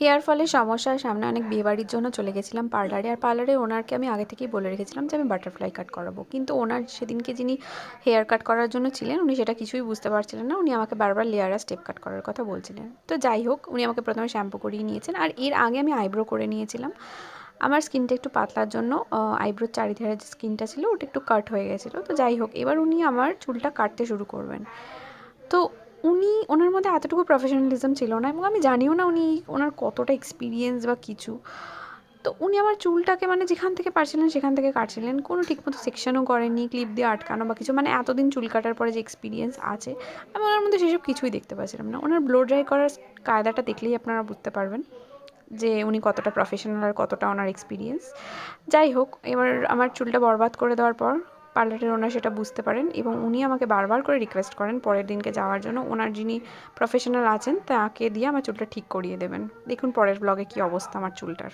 Hair ফলের সমস্যার সামনে অনেক বিয়েবাড়ির জন্য চলে গেছিলাম পার্লারে। আর পার্লারে ওনারকে আমি আগে থেকেই বলে রেখেছিলাম যে আমি বাটারফ্লাই কাট করাবো, কিন্তু ওনার সেদিনকে যিনি হেয়ার কাট করার জন্য ছিলেন উনি সেটা কিছুই বুঝতে পারছিলেন না। উনি আমাকে বারবার লেয়ার আর স্টেপ কাট করার কথা বলছিলেন। তো যাই হোক, উনি আমাকে প্রথমে শ্যাম্পু করিয়ে নিয়েছেন, আর এর আগে আমি আইব্রো করে নিয়েছিলাম। আমার স্কিনটা একটু পাতলার জন্য আইব্রোর চারিধারে যে স্কিনটা ছিল ওটা একটু কাট হয়ে গেছিলো। তো যাই হোক, এবার উনি আমার চুলটা কাটতে শুরু করবেন। তো ওনার মধ্যে এতটুকু প্রফেশনালিজম ছিল না, এবং আমি জানিও না ওনার কতটা এক্সপিরিয়েন্স বা কিছু। তো উনি আমার চুলটাকে মানে যেখান থেকে পারছিলেন সেখান থেকে কাটছিলেন, কোনো ঠিকমতো সেকশনও করেননি, ক্লিপ দিয়ে আটকানো বা কিছু। মানে এতদিন চুল কাটার পরে যে এক্সপিরিয়েন্স আছে, আমি ওনার মধ্যে সেসব কিছুই দেখতে পাচ্ছিলাম না। ওনার ব্লো ড্রাই করার কায়দাটা দেখলেই আপনারা বুঝতে পারবেন যে উনি কতটা প্রফেশনাল আর কতটা ওনার এক্সপিরিয়েন্স। যাই হোক, এবার আমার চুলটা বরবাদ করে দেওয়ার পর পার্লারের ওনার সেটা বুঝতে পারেন, এবং উনি আমাকে বারবার করে রিকোয়েস্ট করেন পরের দিনকে যাওয়ার জন্য। ওনার যিনি প্রফেশনাল আছেন তাকে দিয়ে আমার চুলটা ঠিক করিয়ে দেবেন। দেখুন পরের ব্লগে কী অবস্থা আমার চুলটার।